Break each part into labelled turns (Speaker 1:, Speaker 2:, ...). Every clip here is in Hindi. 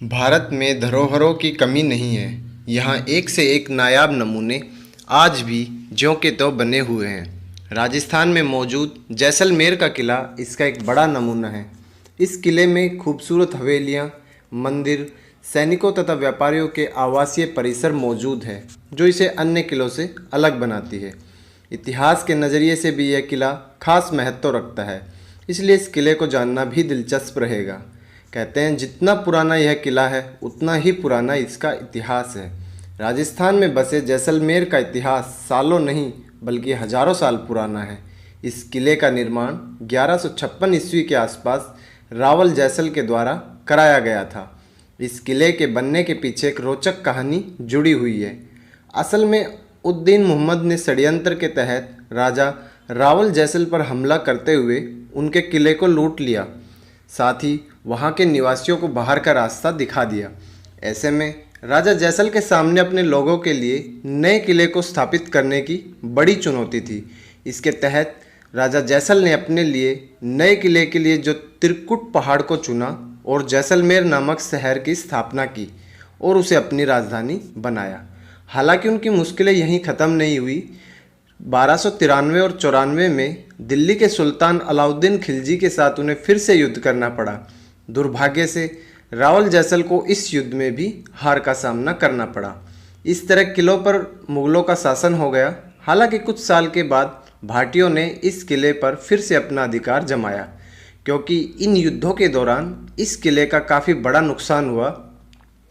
Speaker 1: भारत में धरोहरों की कमी नहीं है। यहाँ एक से एक नायाब नमूने आज भी ज्यों के त्यों बने हुए हैं। राजस्थान में मौजूद जैसलमेर का किला इसका एक बड़ा नमूना है। इस किले में खूबसूरत हवेलियाँ, मंदिर, सैनिकों तथा व्यापारियों के आवासीय परिसर मौजूद है, जो इसे अन्य किलों से अलग बनाती है। इतिहास के नज़रिए से भी यह किला खास महत्व रखता है, इसलिए इस किले को जानना भी दिलचस्प रहेगा। कहते हैं जितना पुराना यह किला है उतना ही पुराना इसका इतिहास है। राजस्थान में बसे जैसलमेर का इतिहास सालों नहीं बल्कि हजारों साल पुराना है। इस किले का निर्माण 1156 ईस्वी के आसपास रावल जैसल के द्वारा कराया गया था। इस किले के बनने के पीछे एक रोचक कहानी जुड़ी हुई है। असल में उद्दीन मोहम्मद ने षड्यंत्र के तहत राजा रावल जैसल पर हमला करते हुए उनके किले को लूट लिया, साथ ही वहाँ के निवासियों को बाहर का रास्ता दिखा दिया। ऐसे में राजा जैसल के सामने अपने लोगों के लिए नए किले को स्थापित करने की बड़ी चुनौती थी। इसके तहत राजा जैसल ने अपने लिए नए किले के लिए जो त्रिकुट पहाड़ को चुना और जैसलमेर नामक शहर की स्थापना की और उसे अपनी राजधानी बनाया। हालांकि उनकी मुश्किलें यहीं ख़त्म नहीं हुई। 1293 और 94 में दिल्ली के सुल्तान अलाउद्दीन खिलजी के साथ उन्हें फिर से युद्ध करना पड़ा। दुर्भाग्य से रावल जैसल को इस युद्ध में भी हार का सामना करना पड़ा। इस तरह किलों पर मुगलों का शासन हो गया। हालांकि कुछ साल के बाद भाटियों ने इस किले पर फिर से अपना अधिकार जमाया, क्योंकि इन युद्धों के दौरान इस किले का काफ़ी बड़ा नुकसान हुआ।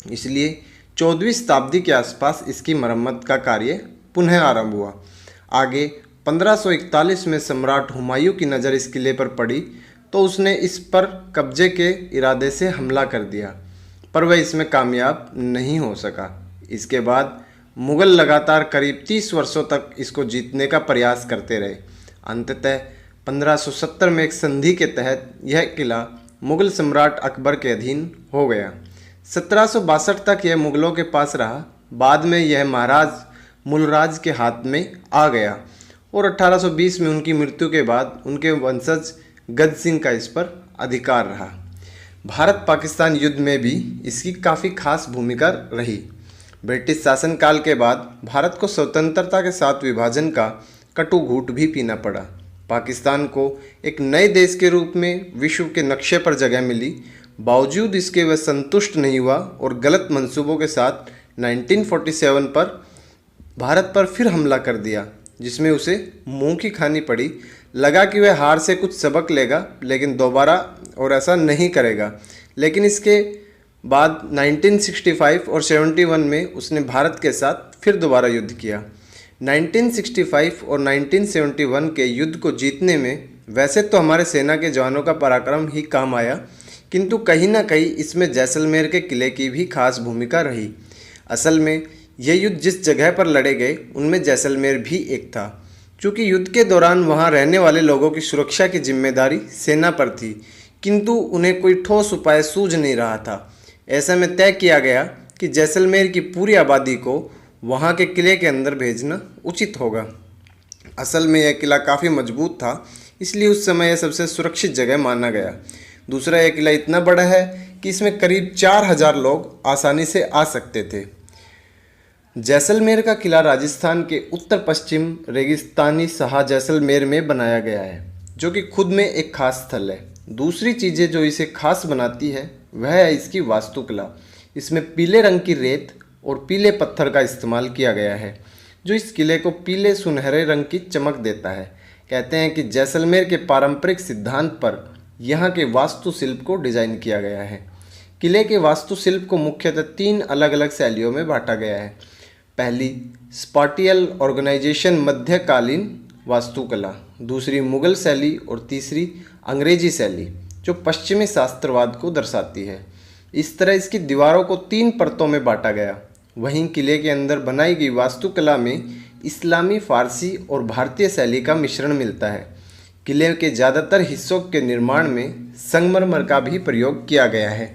Speaker 1: इसलिए 14वीं शताब्दी के आसपास इसकी मरम्मत का कार्य पुनः आरंभ हुआ। आगे 1541 में सम्राट हुमायूं की नज़र इस किले पर पड़ी तो उसने इस पर कब्जे के इरादे से हमला कर दिया, पर वह इसमें कामयाब नहीं हो सका। इसके बाद मुग़ल लगातार करीब 30 वर्षों तक इसको जीतने का प्रयास करते रहे। अंततः 1570 में एक संधि के तहत यह किला मुग़ल सम्राट अकबर के अधीन हो गया। 1762 तक यह मुग़लों के पास रहा। बाद में यह महाराज मूलराज के हाथ में आ गया और 1820 में उनकी मृत्यु के बाद उनके वंशज गज सिंह का इस पर अधिकार रहा। भारत पाकिस्तान युद्ध में भी इसकी काफ़ी खास भूमिका रही। ब्रिटिश शासनकाल के बाद भारत को स्वतंत्रता के साथ विभाजन का कटु घूंट भी पीना पड़ा। पाकिस्तान को एक नए देश के रूप में विश्व के नक्शे पर जगह मिली। बावजूद इसके वह संतुष्ट नहीं हुआ और गलत मंसूबों के साथ 1947 पर भारत पर फिर हमला कर दिया, जिसमें उसे मुंह की खानी पड़ी। लगा कि वह हार से कुछ सबक लेगा, लेकिन दोबारा और ऐसा नहीं करेगा। लेकिन इसके बाद 1965 और 71 में उसने भारत के साथ फिर दोबारा युद्ध किया। 1965 और 1971 के युद्ध को जीतने में वैसे तो हमारे सेना के जवानों का पराक्रम ही काम आया, किंतु कहीं ना कहीं इसमें जैसलमेर के किले की भी खास भूमिका रही। असल में यह युद्ध जिस जगह पर लड़े गए उनमें जैसलमेर भी एक था। चूँकि युद्ध के दौरान वहां रहने वाले लोगों की सुरक्षा की जिम्मेदारी सेना पर थी, किंतु उन्हें कोई ठोस उपाय सूझ नहीं रहा था। ऐसे में तय किया गया कि जैसलमेर की पूरी आबादी को वहां के किले के अंदर भेजना उचित होगा। असल में यह किला काफ़ी मजबूत था, इसलिए उस समय यह सबसे सुरक्षित जगह माना गया। दूसरा, यह किला इतना बड़ा है कि इसमें करीब 4000 लोग आसानी से आ सकते थे। जैसलमेर का किला राजस्थान के उत्तर पश्चिम रेगिस्तानी शाह जैसलमेर में बनाया गया है, जो कि खुद में एक खास स्थल है। दूसरी चीज़ें जो इसे खास बनाती है वह है इसकी वास्तुकला। इसमें पीले रंग की रेत और पीले पत्थर का इस्तेमाल किया गया है, जो इस किले को पीले सुनहरे रंग की चमक देता है। कहते हैं कि जैसलमेर के पारंपरिक सिद्धांत पर यहाँ के वास्तुशिल्प को डिज़ाइन किया गया है। किले के वास्तुशिल्प को मुख्यतः 3 अलग अलग शैलियों में बांटा गया है। पहली स्पाटियल ऑर्गेनाइजेशन मध्यकालीन वास्तुकला, दूसरी मुग़ल शैली और तीसरी अंग्रेजी शैली जो पश्चिमी शास्त्रवाद को दर्शाती है। इस तरह इसकी दीवारों को 3 परतों में बांटा गया। वहीं किले के अंदर बनाई गई वास्तुकला में इस्लामी, फारसी और भारतीय शैली का मिश्रण मिलता है। किले के ज़्यादातर हिस्सों के निर्माण में संगमरमर का भी प्रयोग किया गया है।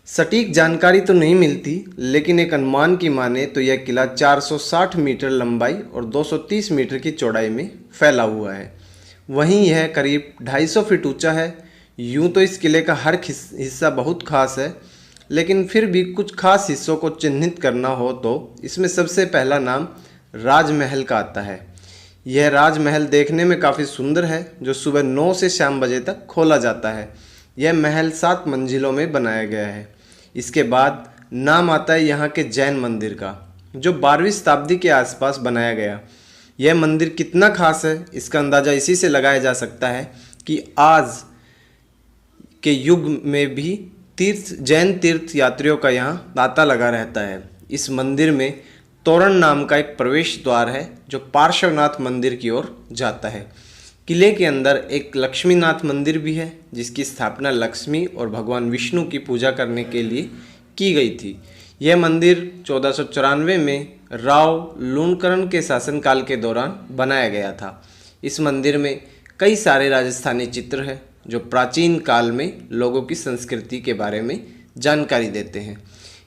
Speaker 1: सटीक जानकारी तो नहीं मिलती, लेकिन एक अनुमान की माने तो यह किला 460 मीटर लंबाई और 230 मीटर की चौड़ाई में फैला हुआ है। वहीं यह करीब 250 फीट ऊंचा है। यूं तो इस किले का हर हिस्सा बहुत खास है, लेकिन फिर भी कुछ खास हिस्सों को चिन्हित करना हो तो इसमें सबसे पहला नाम राजमहल का आता है। यह राजमहल देखने में काफ़ी सुंदर है, जो सुबह 9 से शाम बजे तक खोला जाता है। यह महल 7 मंजिलों में बनाया गया है। इसके बाद नाम आता है यहाँ के जैन मंदिर का, जो 12वीं शताब्दी के आसपास बनाया गया। यह मंदिर कितना खास है इसका अंदाज़ा इसी से लगाया जा सकता है कि आज के युग में भी जैन तीर्थ यात्रियों का यहाँ तांता लगा रहता है। इस मंदिर में तोरण नाम का एक प्रवेश द्वार है जो पार्श्वनाथ मंदिर की ओर जाता है। किले के अंदर एक लक्ष्मीनाथ मंदिर भी है, जिसकी स्थापना लक्ष्मी और भगवान विष्णु की पूजा करने के लिए की गई थी। यह मंदिर 1494 में राव लूणकरण के शासनकाल के दौरान बनाया गया था। इस मंदिर में कई सारे राजस्थानी चित्र हैं जो प्राचीन काल में लोगों की संस्कृति के बारे में जानकारी देते हैं।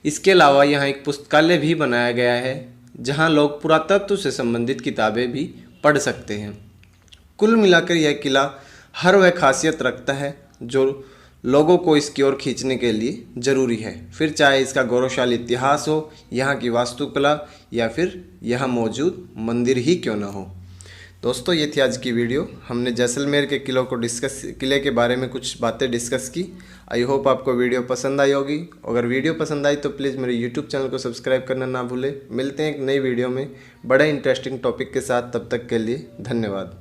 Speaker 1: इसके अलावा यहाँ एक पुस्तकालय भी बनाया गया है, जहाँ लोग पुरातत्व से संबंधित किताबें भी पढ़ सकते हैं। कुल मिलाकर यह किला हर वह खासियत रखता है जो लोगों को इसकी ओर खींचने के लिए ज़रूरी है, फिर चाहे इसका गौरवशाली इतिहास हो, यहाँ की वास्तुकला या फिर यहाँ मौजूद मंदिर ही क्यों ना हो। दोस्तों, ये थी आज की वीडियो। हमने जैसलमेर के किले के बारे में कुछ बातें डिस्कस की। आई होप आपको वीडियो पसंद आई होगी। अगर वीडियो पसंद आई तो प्लीज़ मेरे यूट्यूब चैनल को सब्सक्राइब करना ना भूलें। मिलते हैं एक नई वीडियो में बड़े इंटरेस्टिंग टॉपिक के साथ। तब तक के लिए धन्यवाद।